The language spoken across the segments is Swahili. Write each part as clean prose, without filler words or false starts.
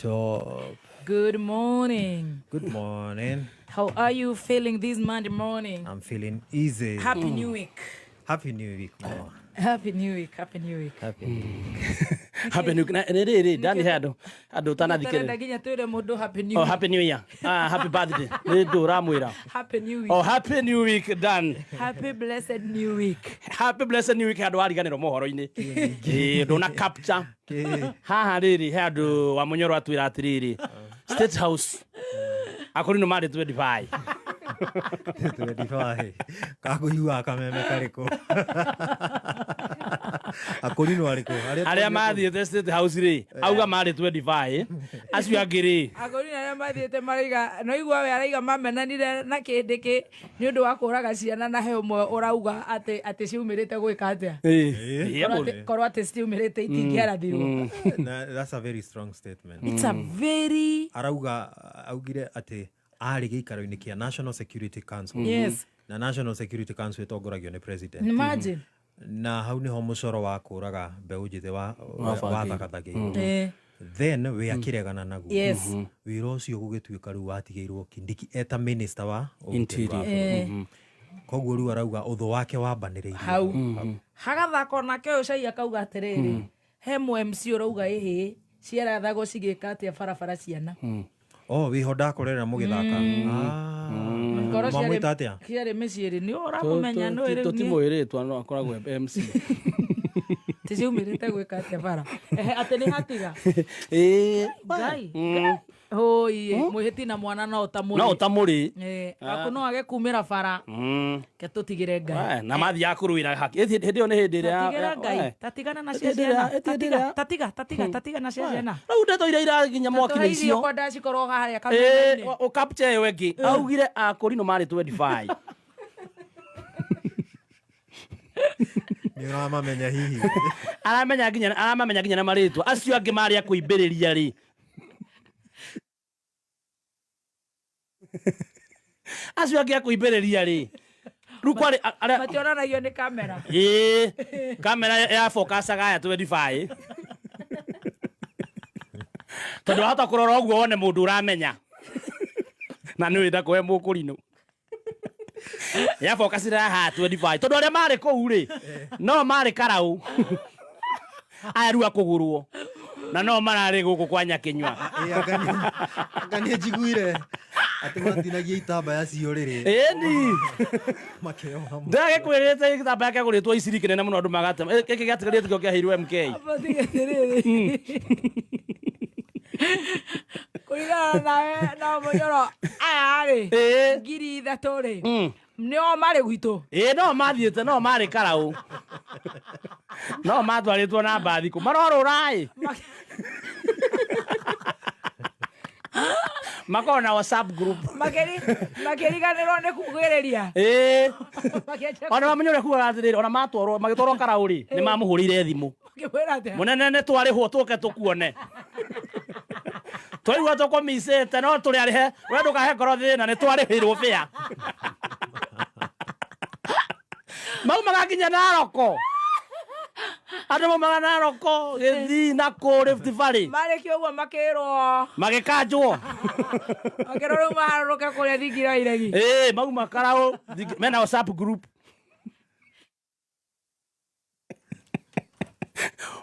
top. Good morning. Good morning. How are you feeling this Monday morning? I'm feeling easy. Happy New Week. Happy New Week. No. Happy New Week. Happy New Week. Happy New Week. Happy New Year. Dani hado. Ado tana dikere. Ndaginya twire mundu Happy New Oh, Week. Happy New Year. Happy birthday. Ndo ramwira. Happy New Week. Oh, Happy New Week Dan. Happy blessed New Week. Happy blessed New Week hado ariganiro mohoro-ini. Ndona capture. Haha riri hado wa munyoro atwira atiriri. State House. Akorino mari 25. 25. Kako yua kameme kariko. Akorino ariko. Aria mathiete State House ri. Auga mari 25. Acio angiri. Akorino aria mathiete mariga no igwa we araiga mamenanire na kindiki ni undu wa kuraga ciana na he umwe urauga ati ciumirite gwika atia. Korwa ati ciumirite itingiarathirwo. That's a very strong statement. It's a very augire ati ari gikaro-ini kia National Security Council. Yes. Na National Security Council itongoragio ni president. Imagine. Na hau niho mucoro wa kuraga mbeu njithe wa thagathagi. Then we akiregana naguo. Yes. Wira ucio gugituika riu watigeirwo Kindiki eta minister wa Interior. Koguo riu arauga uthu wake wambaniriire hau hagathako nake ucai akauga atiriri he MC urauga ihi ciara thago cigika atia barabara ciana wiho ndakorera mugithaka mamwita atia ciari miciiri ni uramumenya no iri tutimoiritwa no akoragwo MC ticiumirite gwika atia bara ati ni hatiga ngai hoi muhiti na mwana no utamuri aku no age kumira bara ke tutigire ngai na mathi akuruira haki hindi yo ni hindi ria tatigana na ciana tatiga na ciana au ndeto ira ginya mwaki icio kwa ndaci koroga haria kamene o capture wengi augire akorino mari 25 ni uramamenya hihi aramenya ginya na maritwa acio angi mari akuimbiriria ri acio angi akuimbiriria ri rukwari mationanagio ni kamera kamera ya focusaga ya 25 tondu hata kurora uguo wone mundu uramenya na ni wenda kuhe mukurino ya focusira ha 25 tondu aria mari kou ri no mari karau aya ru akugurwo na no marari guku kwa Nyakinyua agani njiguire ati matinagia itambaya cio riri ni makeo ndage kwirite itambaya kya guritwo iciri kinene muno andu magatema giki gatigarie tikio kya hiirwo MK kuigana na munyoro aya ri ngiri ithatu ri nio mari gwitu no mathiete no mari karau no matwaritwo na mbathi ku marorurai makona WhatsApp group makiriganirwo ni kugiriria ona mamenyore kuga atiriri ona magitwarwo karau ri ni mamuhurire thimu munene ne twarihwo tuke tukuone twaigua tukomisete no turi arihe we ndukahe ngoro thina ni twarihirwo bia mau magakinya Naroko andu maumaga Naroko Githii na ku Rift Valley marikio uguo makirwo magikanjwo makirwo riu maharuruke kuria thingira iregi mau makarau mena WhatsApp group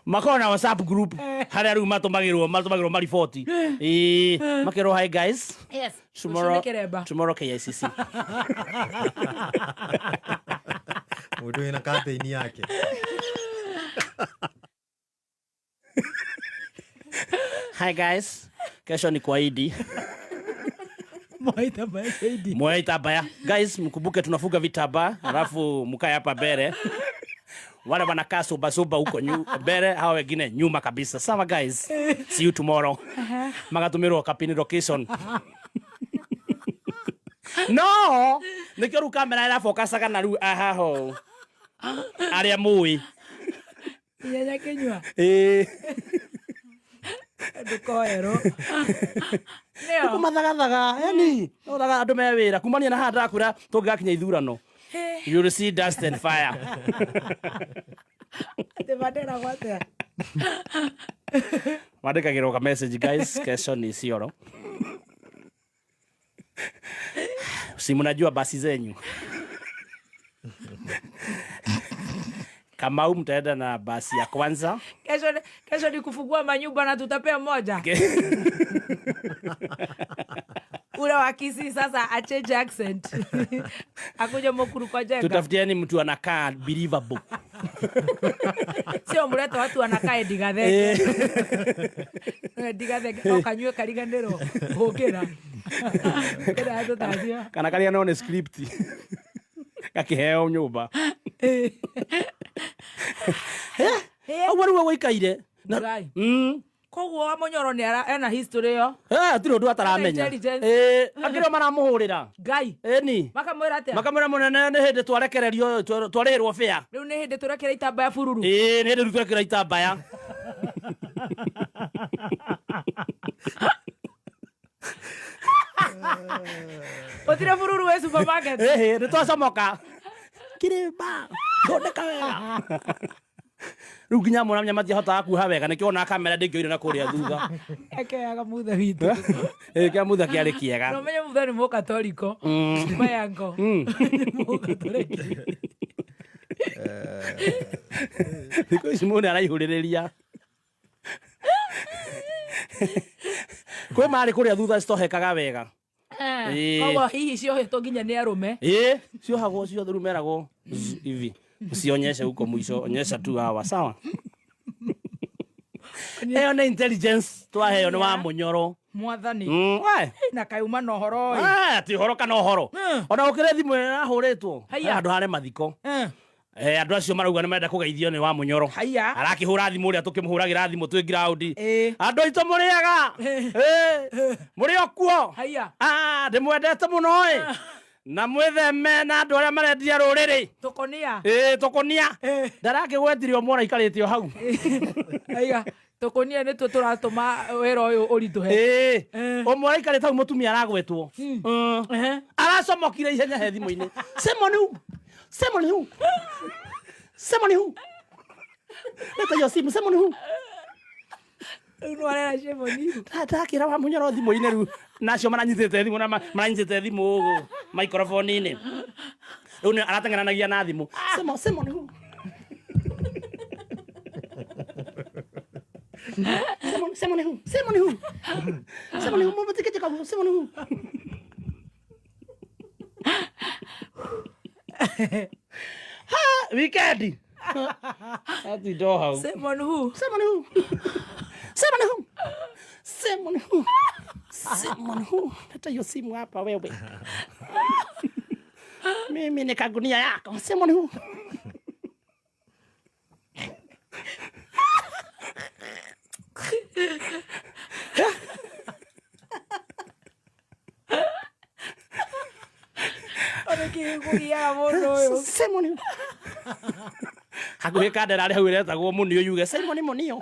makona WhatsApp group haria riu matumagirwo mariboti makirwo hi guys yes tomorrow KICC mundu ina campaign yake hi guys kesho ni kwa Idi Mwaita baya guys mkumbuke tunafuga vitaba alafu mkae hapa mbele wale wanakaa soba huko mbele hao wengine nyuma kabisa sawa guys see you tomorrow magatumirwo kapini location no nikiru kamera ira focusaga na ru ahaho aria mui ya Nyakinyua dukoero neo kumathagathaga yani odaga andu me wira kumania na handa akura tungakinya ithurano you will see dust and fire te badera gwate Mandikagirwo ka message guys, kesho ni Isiolo. Si mnajua basi zenyu. Kama mtaenda na basi ya kwanza. Kesho ni kufungua manyumba na tutapea moja. Ule wa Kisii sasa achange accent. Akuja Mukuru kwa jenga. Tutafutieni mtu anakaa believable. Sio mlete watu wanakaa Digathege. Digathege okanywe kariganero. Okera. Okera hato tazia. Kana kali anaone script. Kakiheo nyumba. Awaru waikaire. Koguo wa Munyoro ni ena history yo. Tiro ndu ataramenya. Akiro maramuhurira. Ngai. Ni. Makamwira atia. Makamwira munene ni hindi twarekererio twarehirwo fea. Riu ni hindi turekera itambaya bururu. Ni hindi turekera itambaya. Otire bururu we supermarket. Ni twacomoka. Kireba. Ndondeka wega. Riu nginya mwana mati hotaga kuha wega nikio ona kamera ndingioire na kuria thutha. Ekeaga mutha witu. Kia mutha kiari kiega. No menye mutha ni Mukatoliko. Mayango. Mukatoliko. Niko simone araihuriria. Kwe mari kuria thutha citohekaga wega. Koguo hihi ciohetwo nginya ni arume. Ciohagwo ciothe riu meragwo hivi. Usionyeshe huko mwisho, onyesha tu hawa, sawa? Eyo na intelligence twaheo ni wa Munyoro. Mwathani. Na kaiuma no horo. Ti horo kana horo. Ona ukire thimu arahuritwo. Andu hare mathiko. Andu acio marauga ni menda kugeithio ni wa Munyoro. Arakihura thimu uria tukimuhuragira thimu twi ground. Andu aito muriaga. Muri okuo. Ndimwendete muno na mwitheme na andu aria marendia ruriri tukonia tukonia ndarakigwetire omwana ikarite o hau tukonia nitwe turatuma wera uyu urituhe omwana ikarite hau mutumia aragwetwo aracomokire ihenya he thimu-ini semoni hu leta yo simu semoni hu no arera semoni ndakira wa Munyoro thimu-ini riu nacio maranyitite thimu na maranyitite thimu microphone-ini riu ni aratengenanagia na thimu semoni hu semoni hu mutikite kabu semoni hu weekend ati doha semoni hu hata hiyo simu hapa wewe. Mimi ni kagunia yako. Semoni hu. Semoni hu. Hakuhe kadera ari hau iretagwo munio yuge Simoni Munio.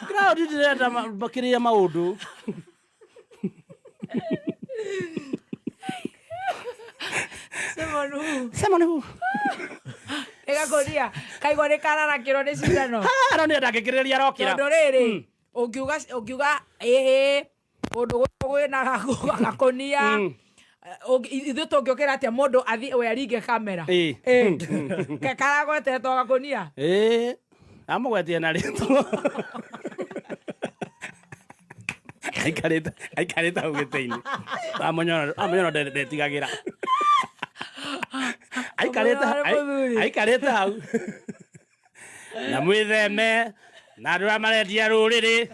Crowd direta bakiria maundu. Semoni hu. Ega koria kaigore karara kiro ni cindano. No ni ndakikiriria rokira. Ndo riri ungiuga undu gwina gakonia ithu tungiukira atia mundu athi we aringe kamera karagwetetwo gakonia amugwetie na ritwa aikarite hau giti-ini Munyoro ndetigagira aikarite hau na mwitheme na andu aria marendia ruriri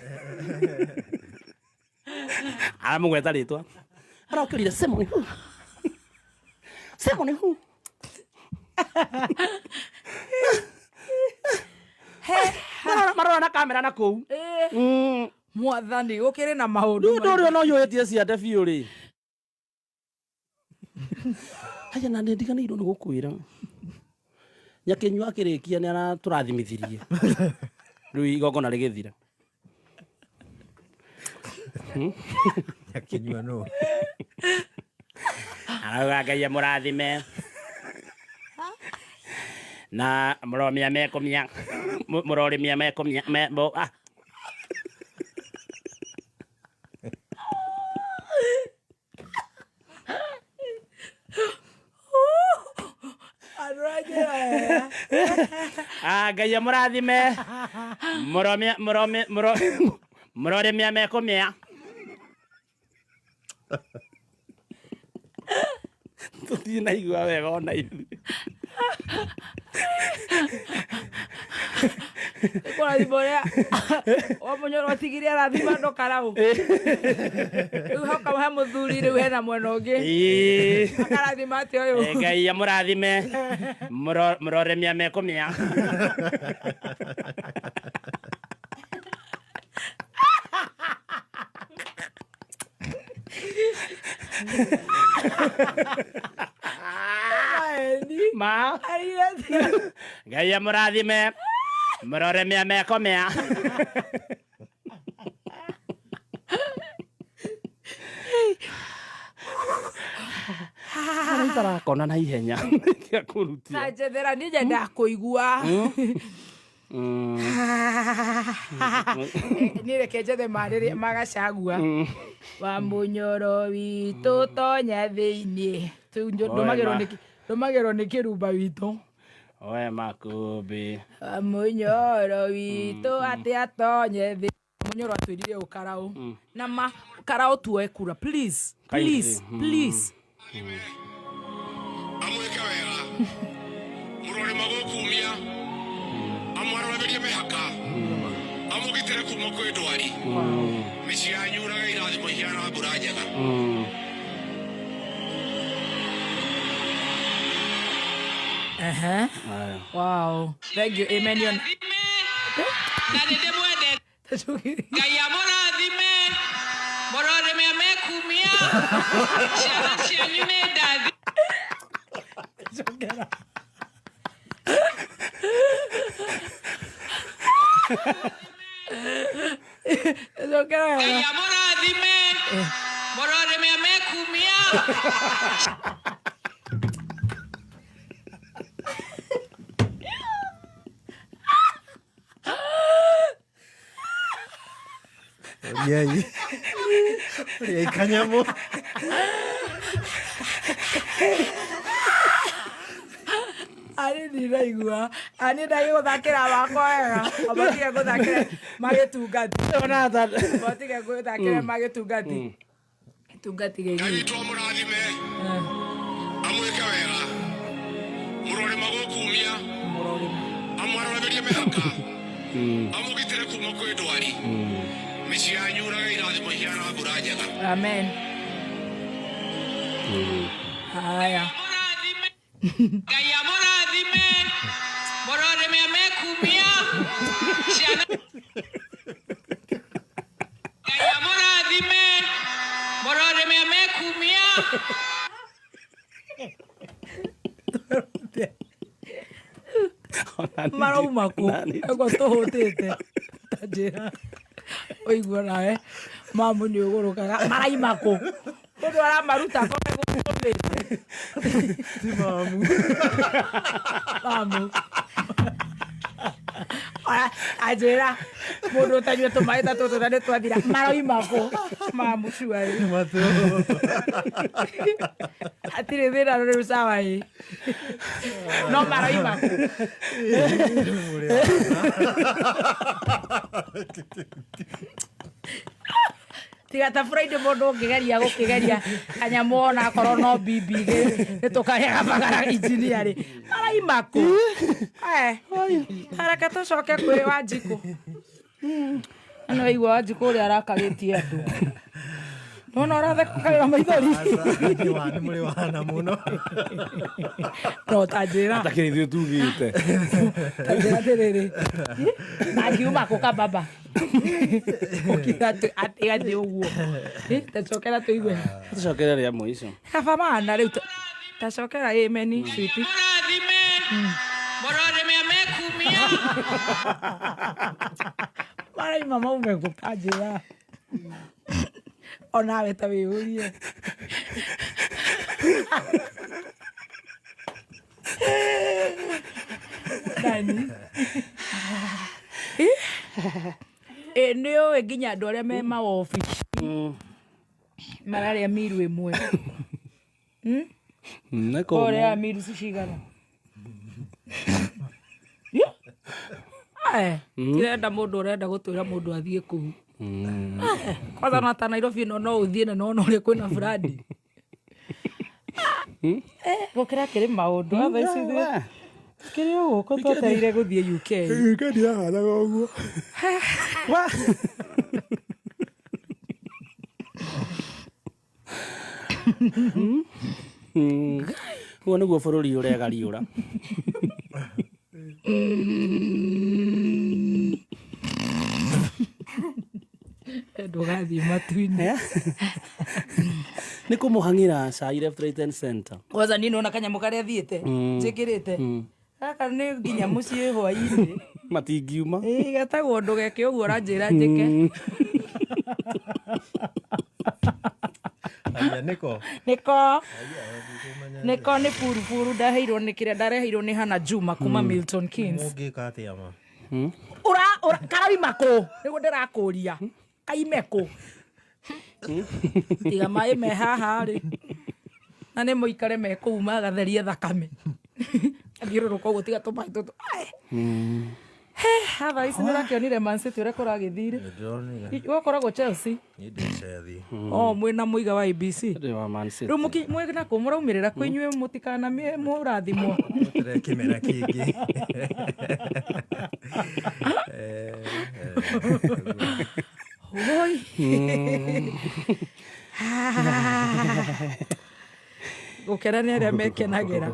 aramugweta ritwa arokirire Semoni hu marora na kamera na kuu Mwathani gukiri na maundu ndu uri no yuhitie ciande biu ri aya na ndiganirwo ni gukwira nyakinywa akirikia ni araturathimithiririe riu igongona rigithira nyakinywa no Arauga Ngai amũrathime na mũromia mekũmia mũrorĩmia mekũmia Ngai amũrathime mũrorĩmia mekũmia tũthiĩ na igua wega ona ithuĩ kũrathima ũrĩa Mũnyoro atigire arathima ndũkaraũ rĩu hauka he mũthuri rĩu hena mwena ũngĩ akarathima atĩ ũyũ Ngai amũrathime mũrorĩmia mekũmia Ma Ngai amũrathime mũrorĩmia mekũmia tarakona na ihenya kia kũrutia ta njethera niĩ nyendaga kũigua niĩ reke njethe marĩrĩa magacagua wa Mũnyoro witũ tonya thĩinĩ ndũmagĩrwo nĩ kĩrumba witũ oe makũmbĩ wa Mũnyoro witũ atĩ atonye thĩ Mũnyoro atwĩrire ũkaraũ na ma karaũ tuoe kura please amwĩke wega mũrore magũkumia amwaroragĩrie mĩhaka amũgitĩre kuma kwĩ ndwari mĩciĩ yanyu ũraga irathimo ihiana mbura njega wow thank you amen yon na ndĩmwendete Ngai amũrathime mũrorĩmia mekumia ciana cianyu nĩ ndathi Ngai amũrathime mũrorĩmia mekumia Yai kanyamo Ani ndiraigua ani ndagĩgũthakĩra wakwa wega abatige gũthakĩra magĩtungati abatige gũthakĩra magĩtungati gĩtungati Ngai gĩkĩ witũ amũrathime amwĩke wega mũrore magũkumia amwaroragĩrie mĩhaka amũgitĩre kuma kwĩ ndwari mĩciĩ yanyu ũraga irathimo ihiana mbura njega amen haya Ngai amũrathime mũrorĩmia mekumia ciana Ngai amũrathime mũrorĩmia mekumia marauma kũ ego tũhũtĩte tanjĩra ũigua nawe mamu nĩ ũgũrũkaga maraima kũ mũndũ aramaruta kome gũkũmĩte ti mamu anjĩra mũndũ ũtanyue tũmaĩ ta tũtũ na nĩ twathira maraima kũ mamu cuarĩ hatirĩ thĩna rĩu sawa ĩ no maraima kũ tiga ta Friday mũndũ ũngĩgeria gũkĩgeria kanyamũ ona akorwo no bibi nĩ tũkaheaga bagara injinia rĩ maraima kũ haraka tũcoke kwĩ Wanjikũ no igua Wanjikũ ũrĩa arakagĩtie andũ nona ũrathekagĩra maithori nĩ mũrĩ wahana mũno no tanjĩra atakĩrĩ ithuĩ tugĩte tanjĩra atĩrĩrĩ angiuma kũ kababa ũkiga atĩ ũguo tacokera tũigue tũcokere rĩa mũico kaba mana rĩu tacokera ameni switi mũrorĩmia mekumia maraima maume kũ tanjĩra onawe ta wĩyũrie Nani? Ndio nginya andũ arĩa me maobici mararĩa miru ĩmwe. Kũrĩa miru cigana. Tirenda mũndũ ũrenda gũtwĩra mũndũ athiĩ kũu. Kwanza na ta Nairobi no ũthiĩ na no ũrĩa kwĩna Fradi. Gũkĩra kĩrĩ maũndũ atha ici thĩ. Kĩrĩ ũguo twetereire gũthiĩ UK. UK ndĩrahanaga ũguo. Huo nĩguo bũrũri ũrega riũra. Ndũgathiĩ matu-inĩ. Nĩ kũmũhang'ĩra cai left right and center. Kwanza niĩ nona kanyamũ karĩa thiĩte njĩkĩrĩte gaka nĩ nginya mũciĩ hwaĩ-inĩ matingiuma gatagwo ndũgeke ũguo ũranjĩra njĩke. Nĩko nĩ purupuru ndaheirwo nĩ kĩrĩa ndareheirwo nĩ Hannah Juma kuma Milton Keynes. Mũngĩka atĩa ma? Karaima kũ nĩguo ndĩrakũria kaime kũ tiga maĩ me haha rĩ na nĩ mũikare me kũu magatherie thakame athiũrũrũka ũguo tiga tũmaĩ tũtũ. Hatha ici nĩrakĩonire Man City ũrĩa kũragĩthire. Gũkoragwo Chelsea. Mwĩna mũiga wa ABC. Rĩu mwĩna kũ mũraumĩrĩra kwĩ inyuĩ mũtikana mũrathimwo. Kĩmera kĩngĩ. Gũkena nĩ arĩa mekenagĩra.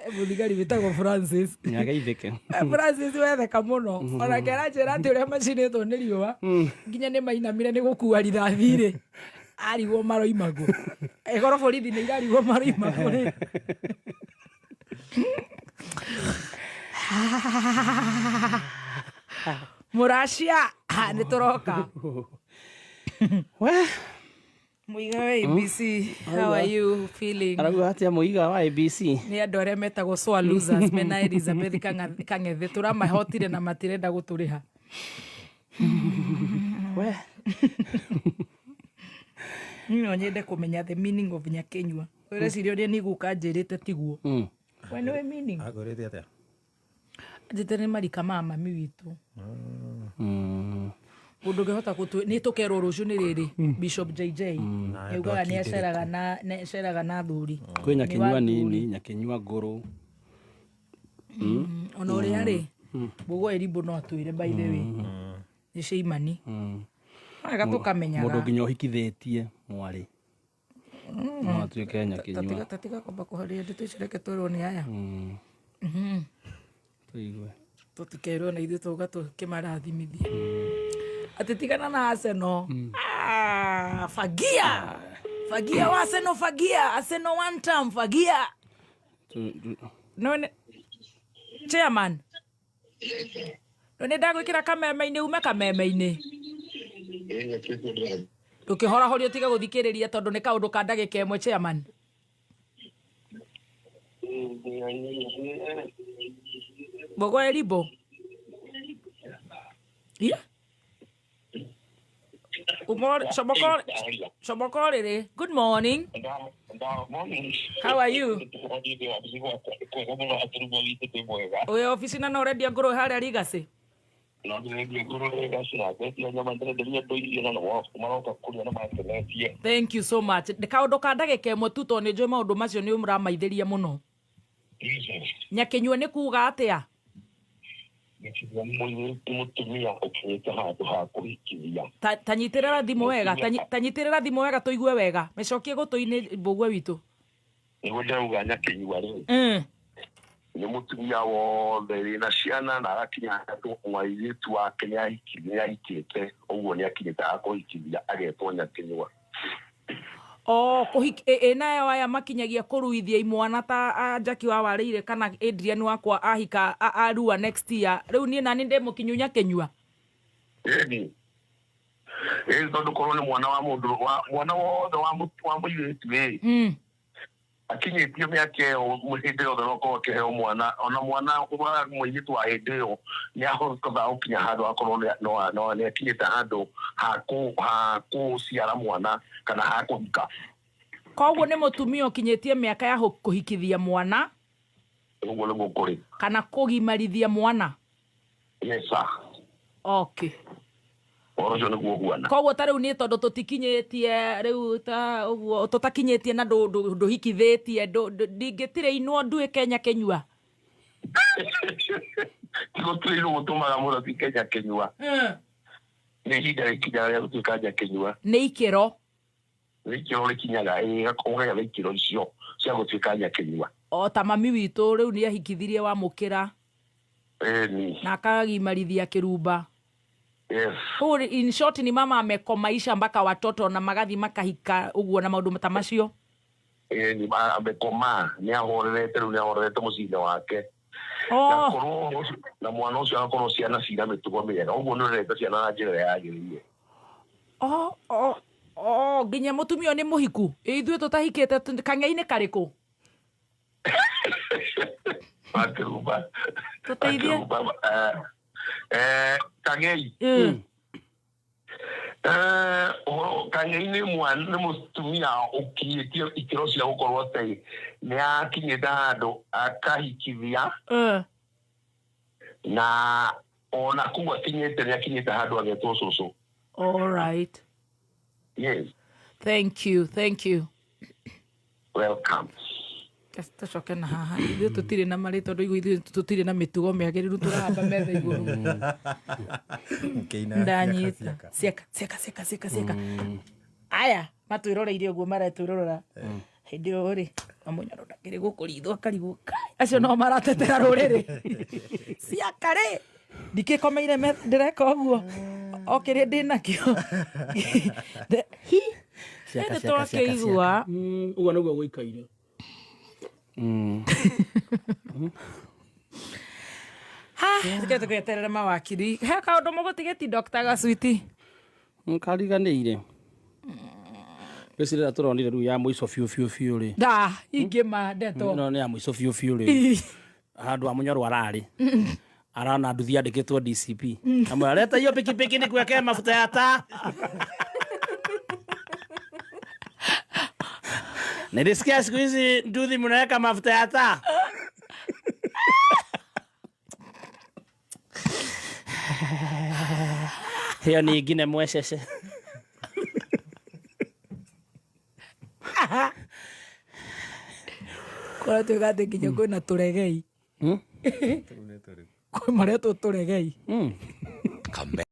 Mũthigari wĩtagwo Francis. Nyagaithĩke. Francis wetheka mũno. Ona kĩranjĩra atĩ ũrĩa macinĩtwo nĩ riũa. Nginya nĩ mainamire nĩ gũkua rithathi-rĩ. Arigwo maroimagwo. Egoro borithi nĩ irarigwo maroimagwo rĩ. Mũracia nĩ tũroka. Mũiga wa ABC, how are you feeling? Arauga atĩa mũiga wa ABC? Nĩ andũ arĩa metagwo sore losers mena Elizabeth Kang'ethe tũramahotire na matirenda gũtũrĩha. No nyende kũmenya the meaning of Nyakenyua. Ũreciria ũrĩa nĩ guka njĩrĩte tiguo. We nĩwe meaning? Agũrĩte atĩa? Njĩte nĩ marika ma mami witũ. Mũndũ ũngĩhota nĩ tũkerwo rũciũ nĩ rĩrĩ Bishop JJ yugaga nĩ aceraga na thuri. Kwĩ Nyakenyua nini, Nyakenyua ngũrũ. Ona ũrĩa rĩ Mbũgũ Erimbo no atwĩre by the way nĩ Sheimani. Wega tũkamenyaga. Mũndũ nginya ũhikithĩtie mwarĩ. No atuĩke Nyakenyua. Tatiga kwamba kũharĩria ndeto ici reke twĩrwo nĩ aya. Tũigue. Tũtikerwo na ithuĩ tũga tũkĩmarathimithia. Atĩ tigana na Arsenal. Fagia. Fagia wa Arsenal, fagia. Arsenal one time, fagia. No chairman. No nĩ ndagwĩkĩra kameme-inĩ ume kameme-inĩ. Ndũkĩhora horio tiga gũthikĩrĩria tondũ nĩ kaũndũ ka ndagĩka ĩmwe chairman. Mbũgũ Erimbo. Yeah. Shobokore. Good morning. How are you? Oye ofisi na already ngoro harĩa Ligasi. Thank you so much. Kaũndũ ka ndagĩka ĩmwe tu tondũ nĩ njũĩ maũndũ macio nĩ mũramaithĩria mũno. Nyakenyua nĩ kuuga atĩa? Tanyitirira thimo wega, tanyitirira thimo wega tuigue wega. Mecokie gũtũ-inĩ Mbũgũ witũ. Nĩguo ndauga Nyakenyua rĩ. Nĩ mũtumia wothe wĩna ciana na agakinya mũirĩtu wake nĩ ahikĩte, ũguo nĩ akinyĩte akũhikithia agetwo Nyakenyua. Nayo aya makinyagia kũruithia imwana ta Jackie wa Warĩire kana Adrian wakwa ahika arua next year. Rĩu niĩ nani ndĩmũkinyu Nyakenyua. tondu korwo ni mwana wa mundu mwana wothe wa muiritu akinyitie miaka iyo muhindi yothe no korwo akiheo mwana ona mwana wa muiritu wa hindi iyo ni ahotaga gukinya handu akorwo ni akinyite handu hakuciara mwana kana hakuhika. Koguo ni mutumia ukinyitie miaka ya kuhikithia mwana uguo niguo kuri kana kugimarithia mwana. Yes sir. Okay. Orojo niguo huana. Koguo ta riu ni tondu tutikinyitie riu ta uguo tutakinyitie na nduhikithitie ndingitire inwo ndue Kenya kenyua. Gutire no gutumaga muno ti Kenya kenyua. Ni hinda ikinya ria gutuika Kenya kenyua. Ni ikiro. Ni ikiro rikinyaga gakoga ikiro icio cia gutuika Kenya kenyua. O ta mami witu riu ni ahikithirie wa mukira. Ni. Na akagimarithia kirumba. Yes. In short ni mama amekomaisha mpaka watoto na magathi makahika uguo na maundu matamacio. Ni amekoma ni ahorerete riu ni ahorerete mucinde wake. Na mwana ucio akorwo ciana cina mitugo miega uguo ni rete ciana na njira yagiriire. Nginya mutumia ni muhiku ithuĩ tutahikite kang'ei-inĩ kariku. Makiruba. Tuteithie. Kang'ei. Kang'ei-inĩ mwana nĩ mutumia ũkinyĩtie ikĩro cia gũkorwo atĩ nĩ akinyĩte handũ akahikithia na ona kũu akinyĩte nĩ akinyĩte handũ agetwo cũcũ. All right. Yes. Thank you. Welcome. Tacoke na haha ithuĩ tũtirĩ na marĩ tondũ ithuĩ tũtirĩ na mĩtugo mĩagĩrĩru tũrahamba metha igũrũ. Ndanyita cieka. Aya matwĩroreire ũguo maretwĩrorora hĩndĩ ĩyo rĩ Wamunyoro ndakĩrĩ gũkũrithwo akarigwo acio no maratetera rũrĩrĩ ciaka rĩ ndikĩkomeire ndĩreka ũguo okĩrĩ ndĩnakĩo nĩ twakĩigua ũguo nĩguo gũikaire. Tikĩ tũgĩeterera mawakiri he kaũndũ mũgũtigĩti Dr. Gacwiti kariganĩire Rĩcirĩra tũronire rĩu ya mũico biũ rĩ ingĩma ndeto no nĩ ya mũico biũ rĩ handũ Wamunyoro ararĩ arana nduthi andĩkĩtwo DCP amwe areta hiyo pikipiki ni kuwekea mafuta ya taa. Nilisikia siku hizi nduthi mnaweka mafuta ya taa. Hiyo ni ingine mwesheshe. Kwa tuigate kinya kwina turegei. Kwa maria turegei.